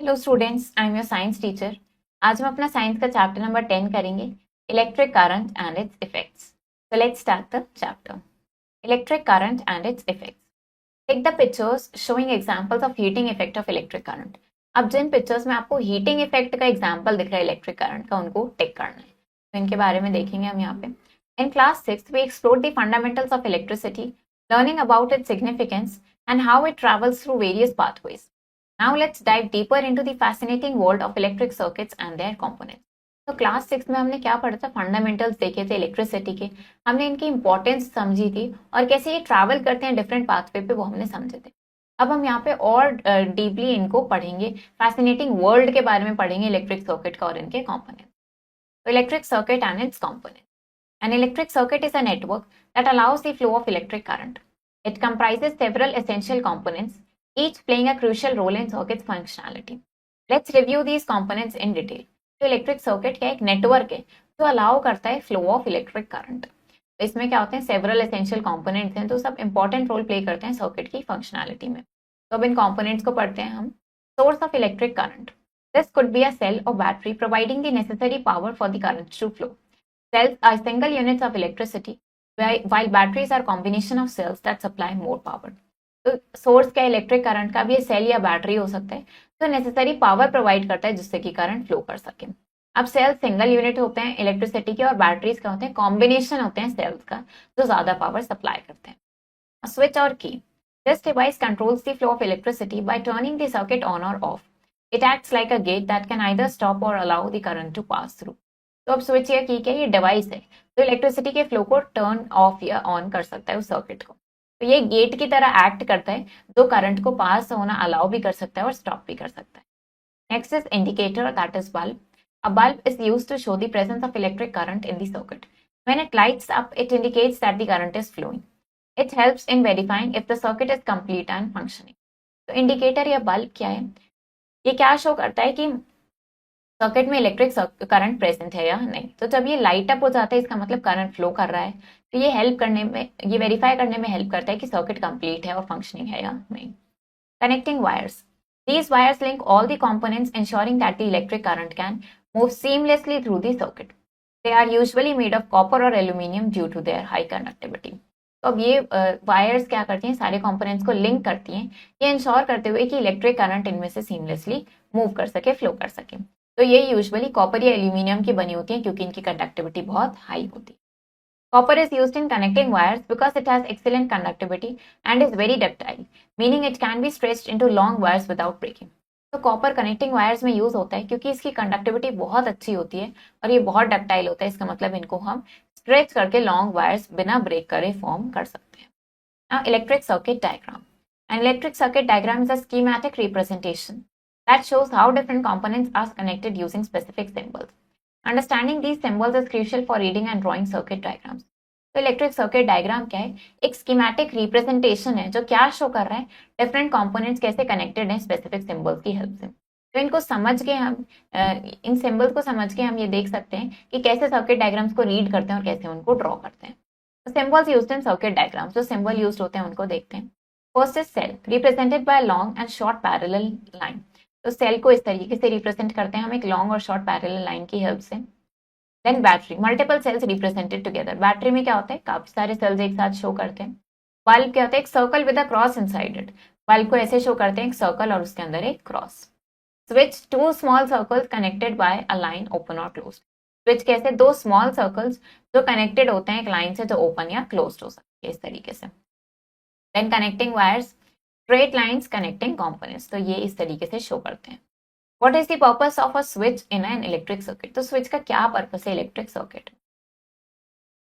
Hello students, I am your science teacher. आज हम अपना साइंस का चैप्टर नंबर 10 करेंगे, electric current and its effects. So let's start the chapter. Electric current and its effects. Take the pictures showing examples of heating effect of electric current. अब जिन pictures में आपको heating effect का example दिख रहा है electric current का, उनको टिक करना है। तो इनके बारे में देखेंगे हम यहाँ पे। In class 6 we explore the fundamentals of electricity, learning about its significance and how it travels through various pathways. Now let's dive deeper into the fascinating world of electric circuits and their components. तो class 6 में हमने क्या पढ़ा था? Fundamentals देखे थे electricity के। हमने इनकी इंपॉर्टेंस समझी थी और कैसे ये ट्रैवल करते हैं डिफरेंट पाथवे पे, वो हमने समझे थे। अब हम यहाँ पे और डीपली इनको पढ़ेंगे, फैसिनेटिंग वर्ल्ड के बारे में पढ़ेंगे इलेक्ट्रिक सर्किट का और इनके कॉम्पोनेंट। तो electric circuit and its component. An electric circuit is a network that allows the flow of electric current. It comprises several essential components, each playing a crucial role in circuit's functionality. Let's review these components in detail. तो electric circuit क्या एक network है जो allow करता है flow of electric current. तो इसमें क्या होते हैं? सेवरल एसेंशियल कंपोनेंट्स हैं, तो सब इंपॉर्टेंट रोल प्ले करते हैं सर्किट की फंक्शनैलिटी में। तो अब इन कंपोनेंट्स को पढ़ते हैं हम। Source of electric current. This could be a cell और battery providing the necessary power for the current to flow. Cells are single units of electricity, while batteries are combination of cells that supply more power. तो source क्या electric current का भी ये cell या battery हो सकता है, तो नेसेसरी पावर प्रोवाइड करता है जिससे कि करंट फ्लो कर सके। अब सेल सिंगल यूनिट होते हैं इलेक्ट्रिसिटी के और बैटरीज क्या होते हैं? कॉम्बिनेशन होते हैं सेल्स का जो ज्यादा पावर सप्लाई करते हैं। Switch or key. This device controls the flow of electricity by turning the circuit on or off. It acts like a gate that can either stop or allow the current to pass through. तो अब switch या की क्या? ये device है तो electricity के flow को टर्न ऑफ या ऑन कर सकता है उस सर्किट को। तो ये गेट की तरह एक्ट करता है जो करंट को पास होना अलाउ भी कर सकता है और स्टॉप भी कर सकता है। Next is indicator, that is bulb. A bulb is used to show the presence of electric current in the circuit. When it lights up, it indicates that the current is flowing. It helps in verifying if the circuit is complete and functioning. तो indicator या bulb क्या है? ये क्या show करता है कि circuit में इलेक्ट्रिक करंट प्रेजेंट है या नहीं। तो जब ये लाइट अप हो जाता है इसका मतलब करंट फ्लो कर रहा है। तो ये हेल्प करने में, ये वेरीफाई करने में हेल्प करता है कि सर्किट कंप्लीट है और फंक्शनिंग है या नहीं। Connecting wires. These wires link all the components ensuring that the electric current can move seamlessly through the circuit. They are usually made of copper or aluminum due to their high conductivity. तो अब ये wires क्या करती हैं? सारे components को link करती हैं, ये इंश्योर करते हुए कि इलेक्ट्रिक करंट इनमें से सीमलेसली मूव कर सके, फ्लो कर सके। तो ये यूजुअली कॉपर या एल्यूमिनियम की बनी होती हैं क्योंकि इनकी कंडक्टिविटी बहुत हाई होती है। Copper is used in connecting wires because it has excellent conductivity and is very ductile, meaning it can be stretched into long wires without breaking. तो कॉपर कनेक्टिंग वायर्स में यूज होता है क्योंकि इसकी conductivity बहुत अच्छी होती है और ये बहुत डक्टाइल होता है। इसका मतलब इनको हम स्ट्रेच करके लॉन्ग वायर्स बिना ब्रेक करे फॉर्म कर सकते हैं। Now, electric circuit diagram. An electric circuit diagram is a schematic representation that shows how different components are connected using specific symbols. Understanding these symbols is crucial for reading and drawing circuit diagrams. तो electric circuit diagram क्या है? एक schematic representation है जो क्या show कर रहा है? डिफरेंट कंपोनेंट्स कैसे कनेक्टेड हैं स्पेसिफिक सिंबल्स की हेल्प से। तो इनको समझ के हम इन सिंबल्स को समझ के हम ये देख सकते हैं कि कैसे सर्किट डायग्राम्स को रीड करते हैं और कैसे उनको ड्रॉ करते हैं। तो symbols used in circuit diagrams, जो सिंबल यूज्ड होते हैं उनको देखते हैं। First is cell, represented by long and short parallel line. तो सेल को इस तरीके से रिप्रेजेंट करते हैं हम एक लॉन्ग और शॉर्ट पैरेलल लाइन की हेल्प से। Then battery, multiple cells represented together. Battery में क्या होता है? काफी सारे सेल्स एक साथ शो करते हैं। बल्ब क्या होता है? एक circle with a cross inside it. Bulb को ऐसे शो करते हैं, एक सर्कल और उसके अंदर एक cross. Switch, two small circles connected by a line open और क्लोज। स्विच कैसे? दो स्मॉल सर्कल्स जो कनेक्टेड होते हैं एक लाइन से, जो ओपन या क्लोज हो सकती है इस तरीके से। Then connecting wires, straight lines connecting components. तो ये इस तरीके से शो करते हैं। What is the purpose of a switch in an electric circuit? तो स्विच का क्या पर्पस है electric circuit?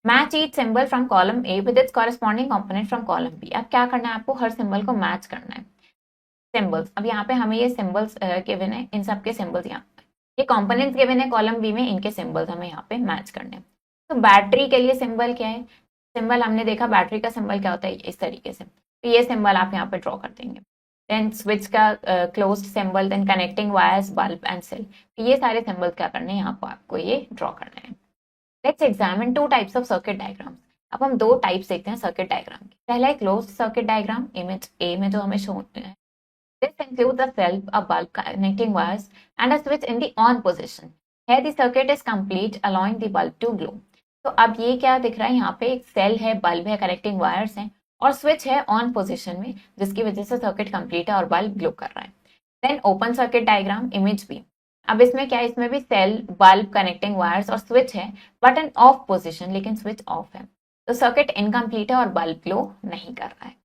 Match each symbol from column A with its corresponding component from column B. अब क्या करना है आपको? हर सिंबल को मैच करना है। सिंबल्स, अब यहाँ पे हमें ये सिंबल्स गिवन है, इन सब के सिंबल्स यहाँ पे, ये कंपोनेंट्स गिवन है कॉलम बी में, इनके सिंबल्स हमें यहाँ पे मैच करने हैं। तो बैटरी के लिए सिंबल क्या है? सिंबल हमने देखा बैटरी का सिंबल क्या होता है, इस तरीके से। तो ये सिंबल आप यहाँ पे ड्रॉ कर देंगे। देन स्विच का closed symbol, then connecting wires, bulb and cell. तो ये सारे सिंबल्स क्या करने हैं यहाँ पर आपको ये ड्रॉ करने हैं। Let's examine two types of circuit diagrams. अब हम दो टाइप्स देखते हैं सर्किट डायग्राम के। पहला है closed circuit diagram, image A में जो हमें शो है। This includes a cell, a bulb, connecting wires, and a switch in the on position. Here the circuit is complete, allowing the bulb to glow. तो अब ये क्या दिख रहा है, यहाँ पे एक सेल है, बल्ब है, कनेक्टिंग वायर्स हैं और स्विच है ऑन पोजीशन में, जिसकी वजह से सर्किट कंप्लीट है और बल्ब ग्लो कर रहा है. Then open circuit diagram, image B. अब इसमें क्या है, इसमें भी सेल, बल्ब, कनेक्टिंग वायर्स और स्विच है, बट एन ऑफ पोजिशन, लेकिन स्विच ऑफ है, तो सर्किट इनकम्प्लीट है और बल्ब ग्लो नहीं कर रहा है.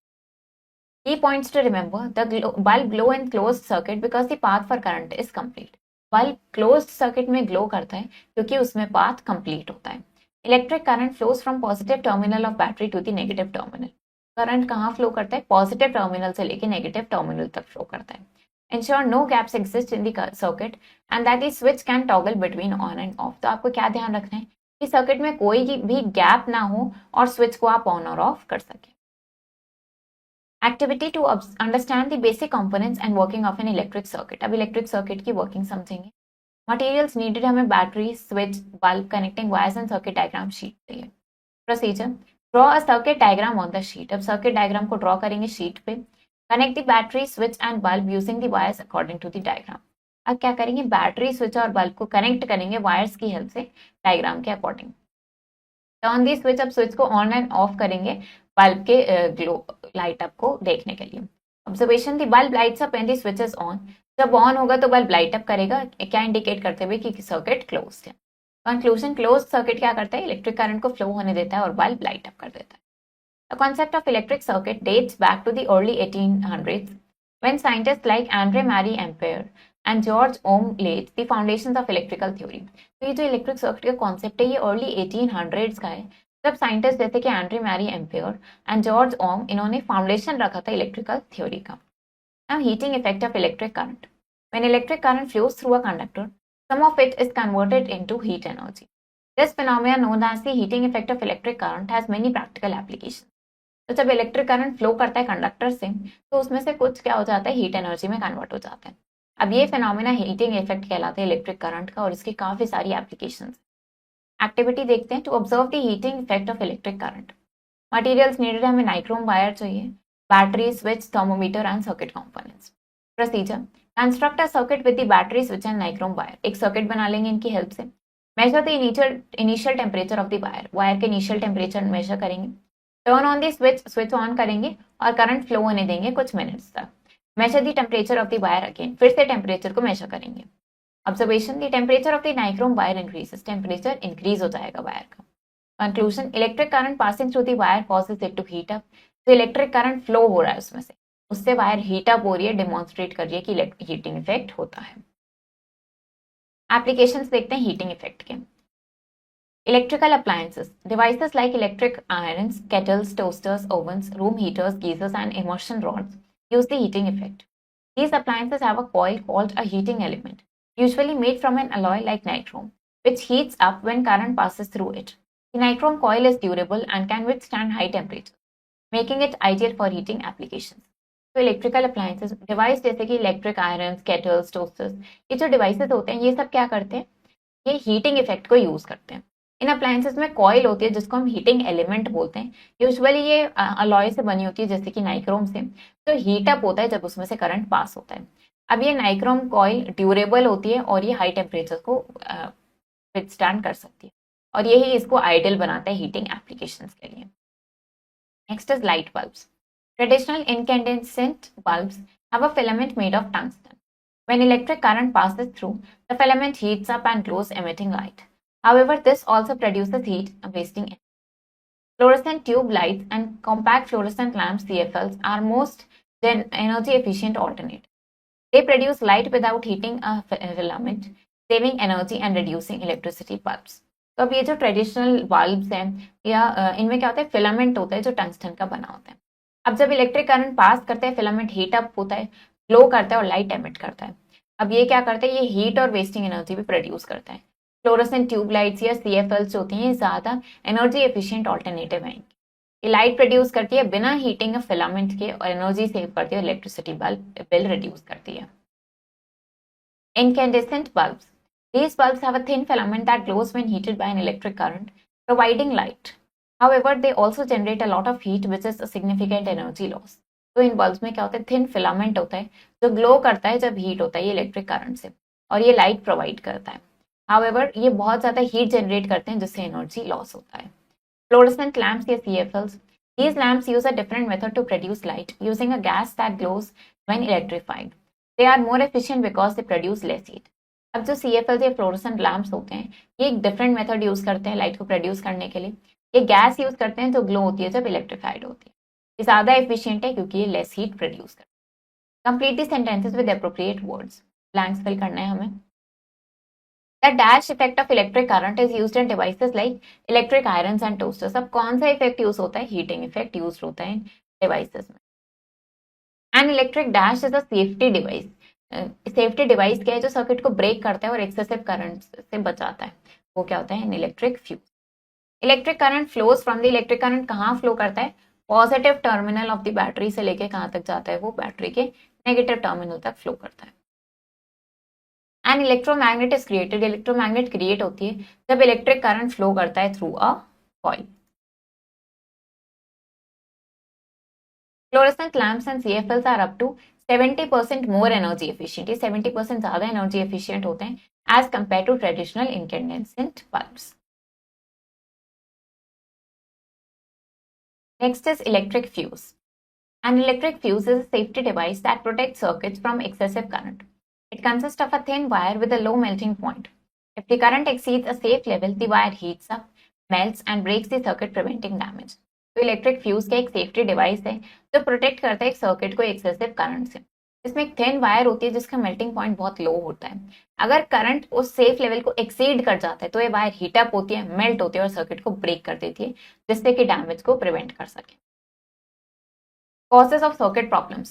Key points to remember: the bulb glow in closed circuit because the path for current is complete. Bulb closed circuit में glow करता है क्योंकि उसमें path complete होता है. Electric current flows from positive terminal of battery to the negative terminal. Current कहाँ flow करता है? Positive terminal से लेके negative terminal तक flow करता है. Ensure no gaps exist in the circuit and that the switch can toggle between on and off. तो आपको क्या ध्यान रखना है कि सर्किट में कोई भी गैप ना हो और स्विच को आप ऑन और ऑफ कर सकें. Activity to understand the basic components and working of an electric circuit. अब इलेक्ट्रिक सर्किट की वर्किंग समझेंगे. मटेरियल्स नीडेड, हमें battery, switch, bulb, connecting wires and circuit diagram sheet चाहिए. Procedure: draw a circuit diagram on the sheet. अब circuit diagram को draw करेंगे sheet पे. Connect the battery, switch and bulb using the wires according to the diagram. अब क्या करेंगे, battery, switch और bulb को कनेक्ट करेंगे वायर्स की हेल्प से डायग्राम के अकॉर्डिंग. टर्न दी स्विच, अब स्विच को ऑन एंड ऑफ करेंगे बल्ब के ग्लो लाइट अप को देखने के लिए. Observation: the bulb lights up and the switch is on. जब ऑन होगा तो बल्ब लाइट अप करेगा, क्या इंडिकेट करते हुए कि सर्किट क्लोज्ड है. कंक्लूजन: क्लोज्ड सर्किट क्या करता है, इलेक्ट्रिक करंट को फ्लो होने देता है और बल्ब लाइट अप कर देता है. The concept of electric circuit dates back to the early 1800s when scientists like Andre Marie Ampere and George Ohm laid the foundations of electrical theory. तो ये जो इलेक्ट्रिक सर्किट का concept है ये early 1800s का है, जब scientist जैसे कि Andre Marie Ampere and George Ohm, इन्होंने फाउंडेशन रखा था इलेक्ट्रिकल थ्योरी का. Now heating effect of electric current. When electric current flows through a conductor, some of it is converted into heat energy. This phenomena known as the heating effect of electric current has many practical application. तो जब electric current flow करता है conductor से, तो उसमें से कुछ क्या हो जाता है, हीट एनर्जी में कन्वर्ट हो जाता है. अब ये फिनोमेना हीटिंग इफेक्ट कहलाता है इलेक्ट्रिक करंट का और इसकी काफी सारी एप्लीकेशंस. एक्टिविटी देखते हैं. To observe the heating effect of electric current. Materials needed, हमें नाइक्रोम वायर चाहिए, battery, switch, thermometer and circuit components. Procedure: construct a circuit with the battery, switch and nichrome wire. एक circuit बना लेंगे इनकी help से. Measure the initial temperature of the wire. Wire के initial temperature measure करेंगे. Turn on the switch, switch on करेंगे और current flow होने देंगे कुछ मिनट्स तक. Major the temperature of the wire again, फिर से टेम्परेचर को मेजर करेंगे. Observation: the temperature of the nichrome wire increases. Temperature increase हो जाएगा वायर का. Conclusion: electric current passing through the wire causes it to heat up. तो electric current flow हो रहा है उसमें से, उससे वायर हीट अप हो रही है, डेमोन्स्ट्रेट कर रही है कि हीटिंग इफेक्ट होता है. एप्लीकेशंस देखते हैं हीटिंग इफेक्ट के. Electrical appliances. Devices like electric irons, kettles, toasters, ovens, room heaters, geysers and immersion rods use the heating effect. These appliances have a coil called a heating element, usually made from an alloy like nichrome, which heats up when current passes through it. The nichrome coil is durable and can withstand high temperatures, making it ideal for heating applications. तो electrical appliances, device जैसे कि electric irons, kettles, toasters, ये जो devices होते हैं ये सब क्या करते हैं, ये हीटिंग इफेक्ट को यूज करते हैं. इन अप्लायंसेस में कॉइल होती है जिसको हम हीटिंग एलिमेंट बोलते हैं. यूजुअली ये अलॉय से बनी होती है जैसे कि नाइक्रोम से, तो हीट अप होता है जब उसमें से करंट पास होता है. अब ये नाइक्रोम कॉइल ड्यूरेबल होती है और ये हाई टेम्परेचर को विथस्टैंड कर सकती है और यही इसको आइडियल बनाता है हीटिंग एप्लीकेशंस के लिए. Next is light bulbs. Traditional incandescent bulbs have a filament made of tungsten. When electric current passes through, the filament heats up and glows, emitting light. However, this also produces heat, wasting energy. Fluorescent tube lights and compact fluorescent lamps (CFLs) are most energy efficient alternatives. They produce light without heating a filament, saving energy and reducing electricity bulbs. तो अब ये जो traditional bulbs हैं या इनमें क्या होता है, फिलामेंट होता है जो टंगस्टन का बना होता है. अब जब इलेक्ट्रिक करंट पास करते हैं, फिलामेंट हीट अप होता है, ग्लो करता है और लाइट एमिट करता है. अब ये क्या करता है, ये हीट और वेस्टिंग एनर्जी भी प्रोड्यूस करता है. फ्लोरोसेंट ट्यूबलाइट्स या CFLs होती हैं, ये ज़्यादा एनर्जी एफिशिएंट ऑल्टरनेटिव हैं. ये लाइट प्रोड्यूस करती है बिना हीटिंग ऑफ फिलामेंट के और एनर्जी सेव करती है, इलेक्ट्रिसिटी बिल रिड्यूस करती है. Incandescent bulbs. These bulbs have a thin filament that glows when heated by an electric current, providing light. However, they also generate a lot of heat, which is a significant energy loss. तो इन bulbs में क्या होता है, thin filament होता है जो glow करता है जब हीट होता है ये इलेक्ट्रिक करंट से, और ये लाइट प्रोवाइड करता है। हाउएवर ये बहुत ज्यादा हीट जनरेट करते हैं जिससे एनर्जी लॉस होता है। फ्लोरेसेंट लैम्प्स या CFLs, these lamps use a different method to produce light using a gas that glows when electrified. They are more efficient because they produce less heat. अब जो CFLs या fluorescent lamps होते हैं ये एक different method use करते हैं light को प्रोड्यूस करने के लिए। ये गैस यूज करते हैं जो ग्लो होती है जब इलेक्ट्रिफाइड होती है। ये ज्यादा एफिशिएंट है क्योंकि ये लेस हीट प्रोड्यूस करते हैं। Complete the sentences with appropriate words. Blanks fill करना है हमें। The dash effect of electric current is used in devices like electric irons and toasters. अब कौन सा इफेक्ट यूज होता है, हीटिंग इफेक्ट यूज होता है इन डिवाइसेस में। An electric dash is a safety device. Safety device क्या है, जो सर्किट को ब्रेक करता है और एक्सेसिव करंट से बचाता है, वो क्या होता है, an electric fuse. Electric current flows from the electric current कहाँ फ्लो करता है, positive terminal of the battery से लेके कहाँ तक जाता है, वो बैटरी के नेगेटिव टर्मिनल तक फ्लो करता है। An electromagnet is created, electromagnet create होती है जब इलेक्ट्रिक करंट फ्लो करता है through a coil. Fluorescent lamps and CFLs are up to 70% more energy efficient, ये 70% ज्यादा एनर्जी एफिशिएंट होते हैं as compared to traditional incandescent bulbs. Next is electric fuse. An electric fuse is a safety device that protects circuits from excessive current. It consists of a thin wire with a low melting point. If the current exceeds a safe level, the wire heats up, melts and breaks the circuit, preventing damage. तो electric fuse का एक safety device है जो protect करता है एक circuit को excessive current से। इसमें एक थिन वायर होती है जिसका मेल्टिंग पॉइंट बहुत लो होता है। अगर करंट उस सेफ लेवल को एक्सीड कर जाता है तो ये वायर हीटअप होती है, मेल्ट होती है और सर्किट को ब्रेक कर देती है जिससे कि डैमेज को प्रिवेंट कर सके। Causes of circuit problems.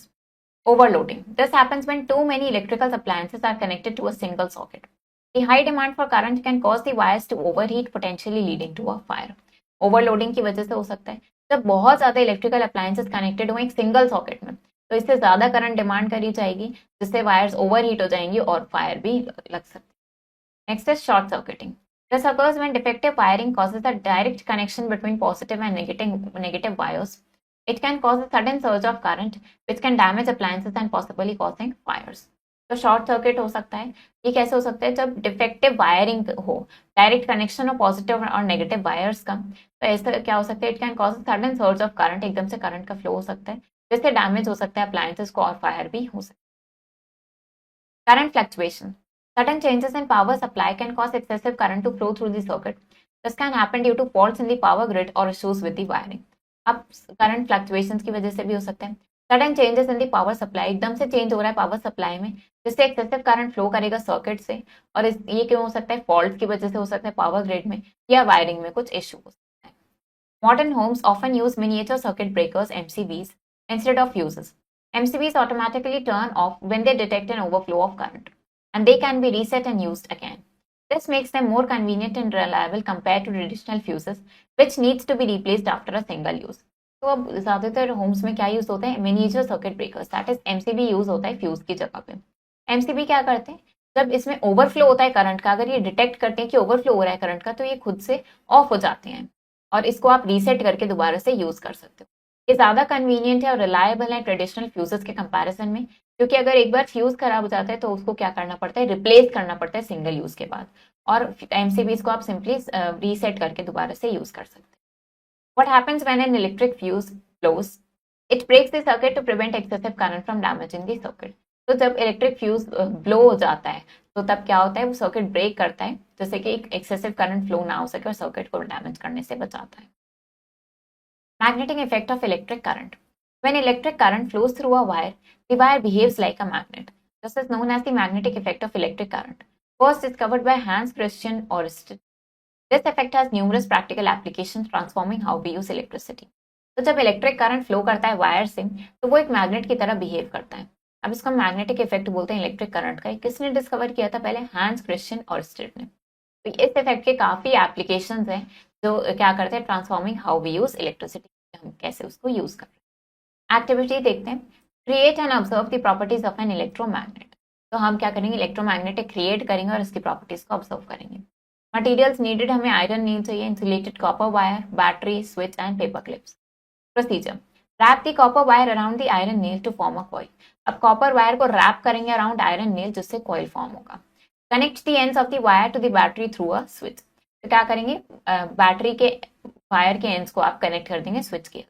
Overloading. This happens when too many electrical appliances are connected to a single socket. The high demand for current can cause the wires to overheat, potentially leading to a fire. Overloading की वजह से हो सकता है जब बहुत ज्यादा electrical appliances connected हो एक सिंगल सॉकेट में, तो इससे ज्यादा करंट डिमांड करी जाएगी जिससे वायर्स ओवरहीट हो जाएंगी और फायर भी लग सकती है। Next is short circuiting. This occurs when defective wiring causes a direct connection between positive and negative wires. It can cause a sudden surge of current which can damage appliances and possibly causing fires. तो short circuit हो सकता है, ये कैसे हो सकता है, जब डिफेक्टिव वायरिंग हो, डायरेक्ट कनेक्शन हो पॉजिटिव और नेगेटिव वायर्स का, तो ऐसा क्या हो सकता है, it can cause sudden surge of current, एकदम से करंट का फ्लो हो सकता है जिससे डैमेज हो सकता है अप्लायंसेस को और फायर भी हो सकता है। Current fluctuation. Sudden changes in power supply can cause excessive current to flow through the circuit. This can happen due to faults in the power grid or issues with the wiring. अब current fluctuations की वजह से भी हो सकता है। Sudden changes in the power supply, एकदम से चेंज हो रहा है पावर सप्लाई में जिससे एक्सेसिव करंट फ्लो करेगा सर्किट से, और ये क्यों हो सकता है, फॉल्ट की वजह से हो सकता है पावर ग्रिड में या वायरिंग में कुछ इश्यू हो सकता है। Modern homes often use miniature circuit breakers MCBs instead of fuses. MCBs automatically turn off when they detect an overflow of current and they can be reset and used again. This makes them more convenient and reliable compared to traditional fuses, which needs to be replaced after a single use. तो अब ज्यादातर Holmes में क्या use होता है, miniature circuit breakers, that is MCB use होता है fuse की जगह पे। MCB क्या करते हैं, जब इसमें ओवरफ्लो होता है करंट का, अगर ये डिटेक्ट करते हैं कि ओवरफ्लो हो रहा है करंट का, तो ये खुद से ऑफ हो जाते हैं और इसको आप रीसेट करके दोबारा से यूज कर सकते हो। ये ज्यादा कन्वीनियंट है और रिलायबल है ट्रेडिशनल फ्यूजेस के कंपैरिजन में, क्योंकि अगर एक बार फ्यूज खराब हो जाता है तो उसको क्या करना पड़ता है, रिप्लेस करना पड़ता है सिंगल यूज के बाद, और MCBs को आप सिंपली रीसेट करके दोबारा से यूज कर सकते हैं। What happens when an electric fuse blows? It breaks the circuit to prevent excessive current from damaging the circuit. तो जब इलेक्ट्रिक फ्यूज ब्लो हो जाता है तो तब क्या होता है, वो सर्किट ब्रेक करता है जैसे कि एक एक्सेसिव करंट फ्लो ना हो सके और सर्किट को डैमेज करने से बचाता है। Magnetic effect of electric current. When electric current flows through a wire behaves like a magnet. This is known as the magnetic effect of electric current. First discovered by Hans Christian Ørsted. This effect has numerous practical applications transforming how we use electricity. तो जब electric current flow करता है wire से तो वो एक magnet की तरह बिहेव करता है। अब इसको मैग्नेटिक इफेक्ट बोलते हैं इलेक्ट्रिक करंट का। किसने डिस्कवर किया था पहले, हैंस क्रिश्चियन ऑर्स्टेड ने। तो इस इफेक्ट के काफी एप्लीकेशंस हैं जो क्या करते हैं, transforming how we use electricity, हम कैसे उसको यूज कर रहे हैं। एक्टिविटी देखते हैं, create and observe the properties of an electromagnet. तो हम क्या करेंगे, इलेक्ट्रोमैग्नेटिक क्रिएट करेंगे और इसकी प्रॉपर्टीज को ऑब्जर्व करेंगे। मटेरियल्स नीडेड, हमें आयरन नीड चाहिए, insulated copper wire, battery, switch and paper clips. Procedure, wrap the copper wire around the iron nail to form a coil. अब कॉपर वायर को wrap करेंगे अराउंड आयरन नेल जिससे coil form होगा। Connect the ends of the wire to the battery through a switch. तो क्या करेंगे, battery के wire के एंड्स को आप कनेक्ट कर देंगे स्विच के।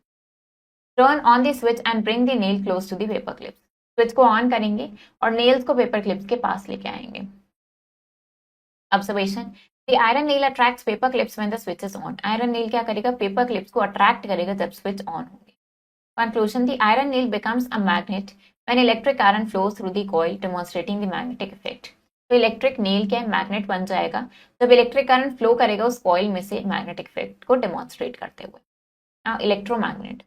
Turn on the switch and bring the nail close to the paper clips. Switch को ऑन करेंगे और नेल्स को पेपर क्लिप्स के पास लेके आएंगे। Observation, the iron nail attracts paper clips when the switch is on. Iron nail क्या करेगा, paper clips को अट्रैक्ट करेगा जब स्विच ऑन होंगे। Conclusion, the iron nail becomes a magnet when electric current flows through the coil demonstrating the magnetic effect. तो electric nail क्या है, magnet बन जाएगा जब इलेक्ट्रिक करंट फ्लो करेगा उस कॉइल में से मैग्नेटिक इफेक्ट को डेमोन्स्ट्रेट करते हुए। Now electromagnet,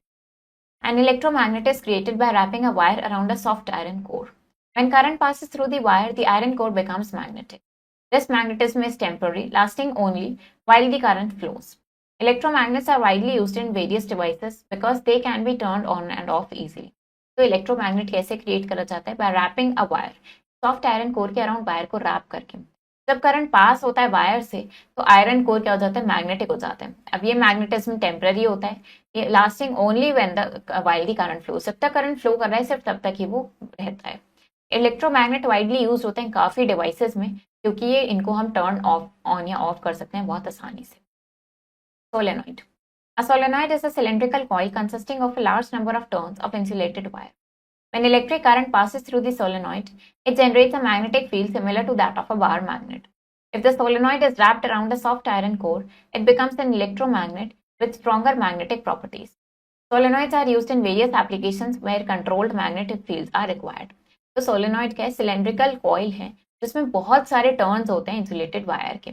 an electromagnet is created by wrapping a wire around a soft iron core. When current passes through the wire, the iron core becomes magnetic. This magnetism is temporary, lasting only while the current flows. Electromagnets are widely used in various devices because they can be turned on and off easily. तो electromagnet कैसे create करा जाता है, by wrapping a wire, soft iron core के around wire को wrap करके। जब current pass होता है वायर से तो आयरन कोर क्या हो जाता है, मैग्नेटिक हो जाता है। अब ये मैग्नेटिज्म टेम्पररी होता है, ये lasting only when the while the current flow, जब तक करंट फ्लो कर रहा है सिर्फ तब तक ही वो रहता है। इलेक्ट्रोमैग्नेट वाइडली यूज होते हैं काफी डिवाइसेस में क्योंकि ये इनको हम टर्न ऑफ ऑन या ऑफ कर सकते हैं बहुत आसानी से। Solenoid, a solenoid is a cylindrical coil consisting of a large number of turns of insulated wire. When electric current passes through the solenoid, it generates a magnetic field similar to that of a bar magnet. If the solenoid is wrapped around a soft iron core, it becomes an electromagnet with stronger magnetic properties. Solenoids are used in various applications where controlled magnetic fields are required. तो solenoid क्या है, cylindrical coil है जिसमें बहुत सारे turns होते हैं insulated wire के।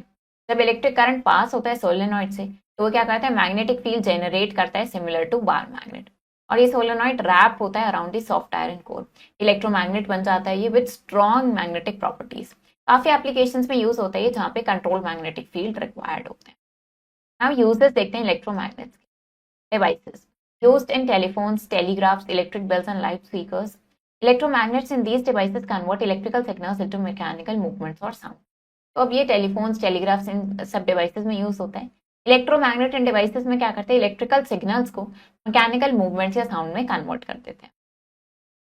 जब इलेक्ट्रिक करंट पास होता है सोलेनॉइड से तो वो क्या करता है, मैग्नेटिक फील्ड जनरेट करता है सिमिलर टू बार मैग्नेट। और ये सोलेनॉइड रैप होता है around the soft iron core, electromagnet बन जाता है ये विद स्ट्रॉन्ग मैग्नेटिक प्रॉपर्टीज। काफी एप्लीकेशंस में यूज होता है ये जहाँ पे कंट्रोल मैग्नेटिक फील्ड रिक्वायर्ड होते हैं। नाउ यूजेस देखते हैं इलेक्ट्रोमैग्नेट्स के। Devices used in telephones, telegraphs, electric bells and loud speakers. Electromagnets in these devices convert electrical signals into mechanical movements or sound. तो अब ये टेलीफोन्स, टेलीग्राफ्स इन सब devices में यूज होता है। इलेक्ट्रोमैग्नेट इन डिवाइसेस में क्या करते हैं, इलेक्ट्रिकल सिग्नल्स को मैकेनिकल मूवमेंट्स या साउंड में कन्वर्ट कर देते हैं।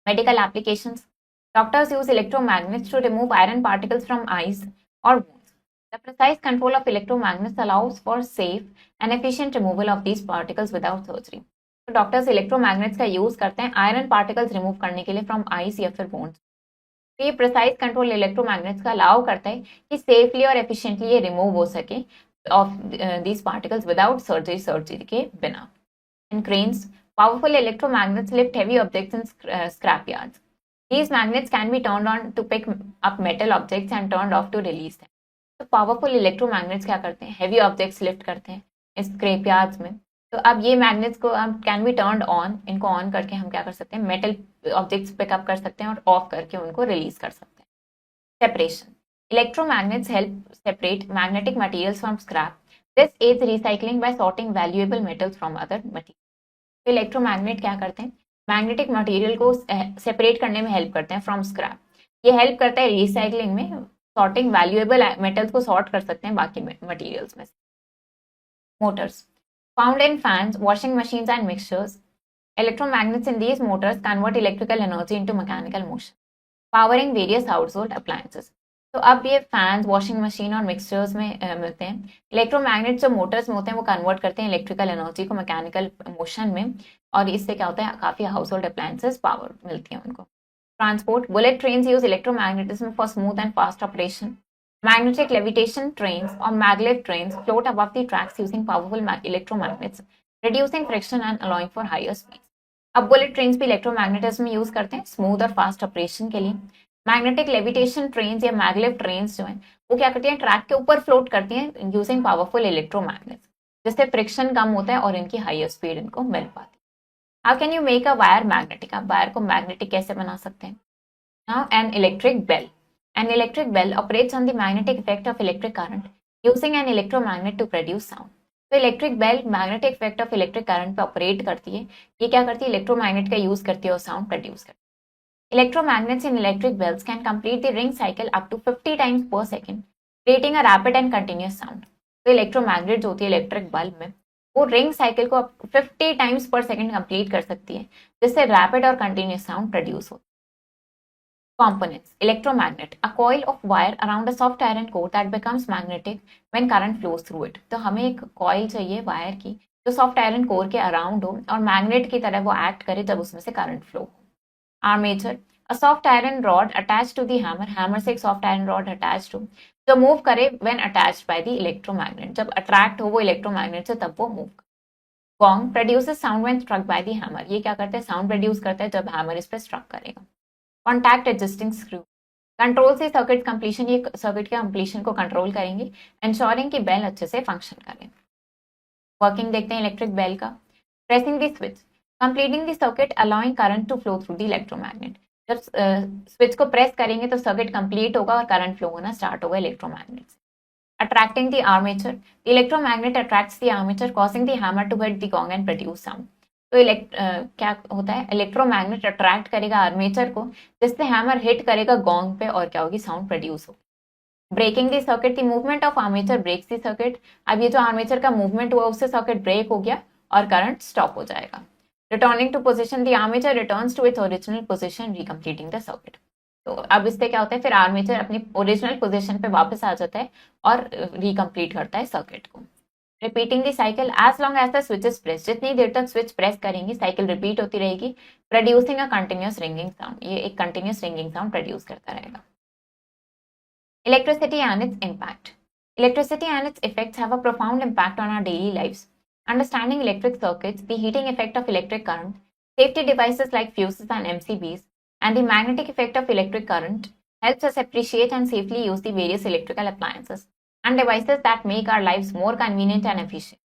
Medical applications, doctors use electromagnets to remove iron particles from eyes और wounds. The precise control of electromagnets allows for safe and efficient removal of these particles without surgery. तो doctors electromagnets का use करते हैं iron particles remove करने के लिए from ice या फिर बोन्स। तो ये प्रिसाइज कंट्रोल इलेक्ट्रोमैग्नेट्स का अलाउ करता है कि सेफली और एफिशिएंटली ये रिमूव हो सके off these particles without surgery के बिना। In cranes, powerful electromagnets lift heavy objects in scrap yards. These magnets can be turned on to pick up metal objects and turned off to release them. तो powerful electromagnets क्या करते हैं, heavy objects lift करते हैं इस scrap yards में। तो अब ये मैग्नेट्स को हम कैन बी टर्न्ड ऑन, इनको ऑन करके हम क्या कर सकते हैं, मेटल ऑब्जेक्ट्स पिकअप कर सकते हैं और ऑफ करके उनको रिलीज कर सकते हैं। Separation, electromagnets help separate magnetic materials from scrap. This aids recycling by sorting valuable metals from other material. तो इलेक्ट्रोमैग्नेट क्या करते हैं, मैग्नेटिक मटेरियल को सेपरेट करने में हेल्प करते हैं फ्रॉम स्क्रैप. ये हेल्प करता है रिसाइकलिंग में, सॉर्टिंग वैल्यूएबल मेटल्स को सॉर्ट कर सकते हैं बाकी मटेरियल्स में। Motors, found in fans, washing machines and mixers. Electromagnets in these motors convert electrical energy into mechanical motion, powering various household appliances. तो अब ये फैंस, वॉशिंग मशीन और मिक्सचर्स में मिलते हैं। इलेक्ट्रोमैग्नेट्स जो मोटर्स में होते हैं वो कन्वर्ट करते हैं इलेक्ट्रिकल एनर्जी को मैकेनिकल मोशन में, और इससे क्या होता है, काफी हाउस होल्ड अप्लायंसेस पावर मिलती है उनको। Transport, bullet trains use electromagnetism for smooth and fast operation. Magnetic levitation trains or maglev trains float above the tracks using powerful electromagnets, reducing friction and allowing for higher speeds. अब bullet trains भी electromagnetism में use करते हैं smooth और fast operation के लिए। Magnetic levitation trains या maglev trains जो हैं वो क्या करती हैं, ट्रैक के ऊपर फ्लोट करती हैं यूजिंग पावरफुल इलेक्ट्रोमैग्नेट्स, जिससे फ्रिक्शन कम होता है और इनकी हायर स्पीड इनको मिल पाती है। How can you make a wire magnetic, आप वायर को मैग्नेटिक कैसे बना सकते हैं। Now an electric bell. An electric bell operates on the magnetic effect of electric current using an electromagnet to produce sound. तो electric bell magnetic effect of electric current पे operate करती है। ये क्या करती है, इलेक्ट्रोमैग्नेट का यूज करती है और साउंड प्रोड्यूस करती है। Electromagnets in electric bells can complete the ring cycle up to 50 times per second, creating a rapid and continuous sound. तो इलेक्ट्रोमैग्नेट जो होती है इलेक्ट्रिक बल्ब में वो रिंग साइकिल को 50 टाइम्स पर सेकेंड कंप्लीट कर सकती है, जिससे रैपिड और कंटिन्यूस साउंड प्रोड्यूस हो। Components: electromagnet, a coil of wire around a soft iron core that becomes magnetic when current flows through it। तो हमें एक कॉइल चाहिए वायर की जो सॉफ्ट आयरन कोर के अराउंड हो और मैग्नेट की तरह वो एक्ट करे जब उसमें से करंट फ्लो हो। Armature, a soft iron rod attached to the hammer, hammer से एक soft iron rod attached हो जो मूव करे when attached by the electromagnet, जब अट्रैक्ट हो वो इलेक्ट्रोमैग्नेट से तब वो मूव करे। Gong produces sound when struck by the hammer, ये क्या करता है, साउंड प्रोड्यूस करता है जब हैमर इस पर स्ट्रक करेगा। कॉन्टैक्ट एडजस्टिंग स्क्रू कंट्रोल से सर्किट कंप्लीशन, ये सर्किट के कंप्लीशन को कंट्रोल करेंगे, इंश्योरिंग कि बेल अच्छे से फंक्शन करे। वर्किंग देखते हैं इलेक्ट्रिक बेल का। Pressing the switch completing the circuit allowing current to flow through the electromagnet, जब स्विच को प्रेस करेंगे तो सर्किट कंप्लीट होगा और करंट फ्लो होना स्टार्ट होगा इलेक्ट्रोमैग्नेट से। Attracting the armature, the electromagnet attracts the armature causing the hammer to hit the gong and produce sound. तो क्या होता है, इलेक्ट्रोमैग्नेट अट्रैक्ट करेगा आर्मेचर को जिससे हैमर हिट करेगा गॉन्ग पे और क्या होगी, साउंड प्रोड्यूस होगी। Breaking the circuit, the movement of armature breaks the circuit, अब ये जो आर्मेचर का मूवमेंट हुआ उससे सर्किट ब्रेक हो गया और करंट स्टॉप हो जाएगा। Returning to position, the armature returns to its original position recompleting the circuit. तो अब इससे क्या होता है, फिर आर्मेचर अपनी ओरिजिनल पोजिशन पे वापस आ जाता है और रिकम्प्लीट करता है सर्किट को। Repeating the cycle as long as the switch is press, जितनी देर तक स्विच प्रेस करेंगे साइकिल रिपीट होती रहेगी, producing a continuous ringing sound, ये एक कंटिन्यूअस रिंगिंग साउंड प्रोड्यूस करता रहेगा। Electricity and its impact, electricity and its effects have a profound impact on our daily lives. Understanding electric circuits, the heating effect of electric current, safety devices like fuses and MCBs, and the magnetic effect of electric current helps us appreciate and safely use the various electrical appliances and devices that make our lives more convenient and efficient.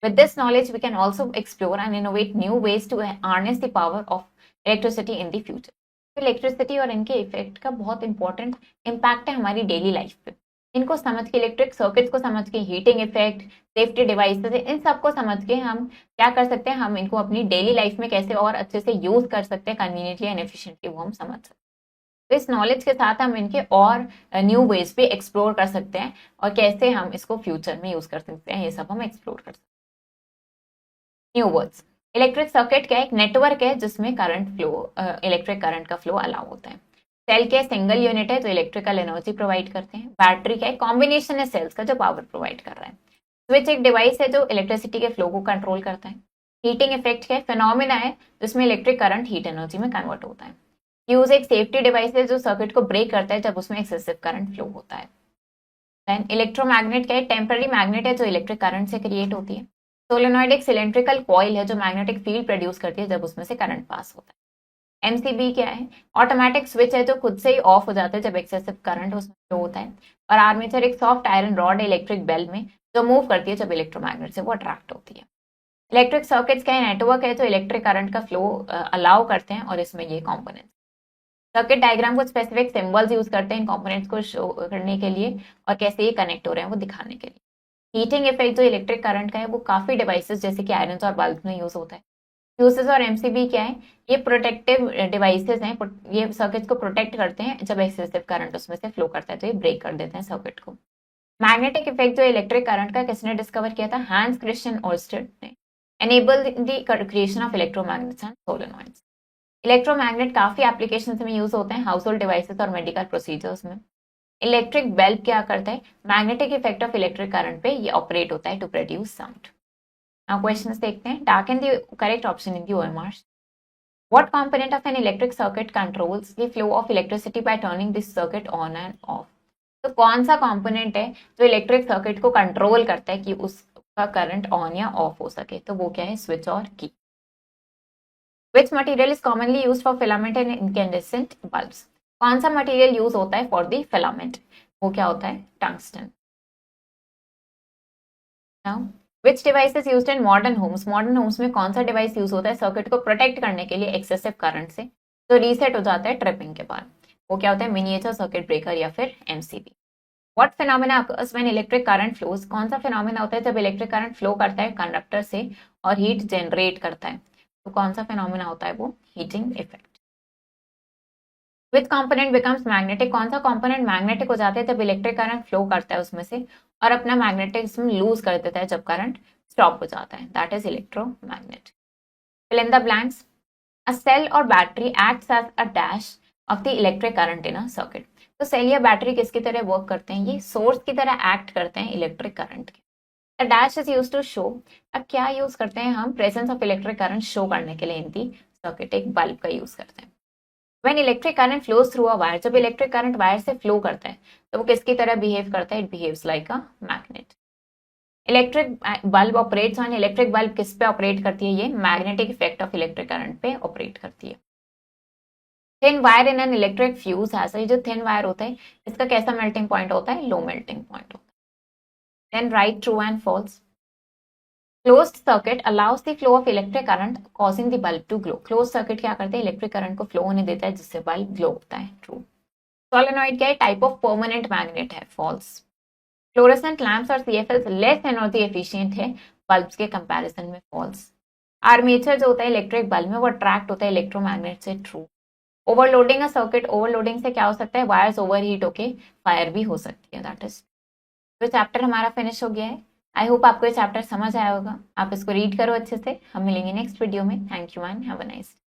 With this knowledge, we can also explore and innovate new ways to harness the power of electricity in the future. Electricity और इनके effect का बहुत important impact है हमारी daily life पे। इनको समझ के, इलेक्ट्रिक सर्किट्स को समझ के, हीटिंग इफेक्ट, सेफ्टी डिवाइसेस, इन सबको समझ के हम क्या कर सकते हैं, हम इनको अपनी डेली लाइफ में कैसे और अच्छे से यूज कर सकते हैं कन्वीनियंटली एंड एफिशिएंटली, वो हम समझ सकते हैं। तो इस नॉलेज के साथ हम इनके और न्यू वेज पे एक्सप्लोर कर सकते हैं और कैसे हम इसको फ्यूचर में यूज कर सकते हैं, ये सब हम एक्सप्लोर कर सकते हैं। न्यू वर्ड्स, इलेक्ट्रिक सर्किट क्या, एक नेटवर्क है जिसमें करंट फ्लो, इलेक्ट्रिक करंट का फ्लो अलाउ होता है। सेल क्या, सिंगल यूनिट है जो इलेक्ट्रिकल एनर्जी प्रोवाइड करते हैं। बैटरी क्या है, कॉम्बिनेशन है सेल्स का जो पावर प्रोवाइड कर रहा है। स्विच एक डिवाइस है जो इलेक्ट्रिसिटी के फ्लो को कंट्रोल करता है। हीटिंग इफेक्ट क्या है, फिनोमिना है जिसमें इलेक्ट्रिक करंट हीट एनर्जी में कन्वर्ट होता है। फ्यूज एक सेफ्टी डिवाइस है जो सर्किट को ब्रेक करता है जब उसमें एक्सेसिव करंट फ्लो होता है। देन इलेक्ट्रोमैग्नेट क्या है, टेम्पररी मैग्नेट है जो इलेक्ट्रिक करंट से क्रिएट होती है। सोलेनॉइड एक सिलेंड्रिकल कॉइल है जो मैग्नेटिक फील्ड प्रोड्यूस करती है जब उसमें से करंट पास होता है। एमसीबी क्या है, ऑटोमेटिक स्विच है जो खुद से ही ऑफ हो जाता है जब एक्सेसिव करंट उसमें फ्लो होता है। और आर्मेचर एक सॉफ्ट आयरन रॉड है इलेक्ट्रिक बेल में जो मूव करती है जब इलेक्ट्रोमैग्नेट से वो अट्रैक्ट होती है। इलेक्ट्रिक सर्किट्स क्या है, नेटवर्क है जो इलेक्ट्रिक करंट का फ्लो अलाउ करते हैं और इसमें ये कॉम्पोनेंट्स। सर्किट डायग्राम को स्पेसिफिक सिंबल्स यूज करते हैं इन कॉम्पोनेंट्स को शो करने के लिए और कैसे ये कनेक्ट हो रहे हैं वो दिखाने के लिए। हीटिंग इफेक्ट जो इलेक्ट्रिक करंट का है वो काफी डिवाइसेस जैसे कि आयरन और बल्ब में यूज होता है। फ्यूजेस और एमसीबी क्या है, ये प्रोटेक्टिव डिवाइसेस हैं, ये सर्किट को प्रोटेक्ट करते हैं जब एक्सेसिव करंट उसमें से फ्लो करता है तो ये ब्रेक कर देते हैं सर्किट को। मैग्नेटिक इफेक्ट जो इलेक्ट्रिक करंट का किसने डिस्कवर किया था, हांस क्रिश्चियन ओर्स्टेड ने। Enable the creation of electromagnets and solenoids. Electromagnet काफी एप्लीकेशंस में यूज होते हैं, हाउस होल्ड डिवाइसेस और मेडिकल प्रोसीजर्स में। इलेक्ट्रिक बल्ब क्या करता है, magnetic effect of electric current पे ये ऑपरेट होता है to produce sound. Now questions देखते हैं। Darken the correct option in the OMR. What component of an electric circuit controls the flow of electricity by turning this circuit on and off? तो कौन सा component है जो electric circuit को control करता है कि उसका करंट ऑन या ऑफ हो सके, तो वो क्या है, स्विच और की। Which material is commonly used for filament and incandescent bulbs? कौन सा मटेरियल यूज होता है फॉर द फिलामेंट, वो क्या होता है, tungsten. Now which device is used in modern homes, modern homes में कौन सा डिवाइस यूज होता है सर्किट को प्रोटेक्ट करने के लिए एक्सेसिव करंट से जो रीसेट हो जाता है ट्रिपिंग के बाद, वो क्या होता है, मिनिएचर सर्किट ब्रेकर या फिर MCB. What phenomena occurs when electric current flows, कौन सा फिनोमेना होता है जब इलेक्ट्रिक करंट फ्लो करता है कंडक्टर से और हीट जनरेट करता है, तो कौन सा फिनोमेना होता है वो, हीटिंग इफेक्ट। विच कंपोनेंट बिकम्स मैग्नेटिक, कौन सा कंपोनेंट मैग्नेटिक हो जाता है जब इलेक्ट्रिक करंट फ्लो करता है उसमें से और अपना मैग्नेटिज्म लूज कर देता है जब करंट स्टॉप हो जाता है, that is electromagnet. Fill in the blanks. A cell और battery acts as a dash of the electric current in a circuit. तो सेल या बैटरी किसकी तरह वर्क करते हैं, ये सोर्स की तरह एक्ट करते हैं इलेक्ट्रिक करंट के। The dash is use to show, अब क्या यूज करते हैं हम presence of electric current show करने के लिए इन दी सर्किट, एक बल्ब का यूज करते हैं। When electric current flows through a wire, जब इलेक्ट्रिक करंट वायर से फ्लो करता है तो वो किसकी तरह बिहेव करता है, it behaves like a magnet. Electric bulb operates on, electric bulb किस पे ऑपरेट करती है, ये magnetic effect of electric current पे ऑपरेट करती है। Thin wire in an electric fuse है, ये जो थिन वायर होता है इसका कैसा मेल्टिंग पॉइंट होता है, लो मेल्टिंग पॉइंट होता है। Then write true and false. Closed circuit allows the flow of electric current causing the bulb to glow. Close circuit क्या करते हैं, इलेक्ट्रिक करंट को फ्लो होने देता है जिससे बल्ब ग्लो होता है, ट्रू। सोलेनॉइड क्या है, टाइप ऑफ परमानेंट मैग्नेट है, फॉल्स। फ्लोरेसेंट लैंप्स और सीएफएल्स लेस एनर्जी एफिशिएंट है बल्ब्स के कंपैरिजन में, फॉल्स। आर्मेचर जो होता है इलेक्ट्रिक बल्ब में वो अट्रैक्ट होता है इलेक्ट्रोमैग्नेट से, true. Overloading a circuit, overloading से क्या हो सकता है, वायर्स ओवरहीट होके फायर भी हो सकती है, दैट इज। तो चैप्टर हमारा फिनिश हो गया है। आई होप आपको ये चैप्टर समझ आया होगा, आप इसको रीड करो अच्छे से। हम मिलेंगे नेक्स्ट वीडियो में। Thank you and have a nice day.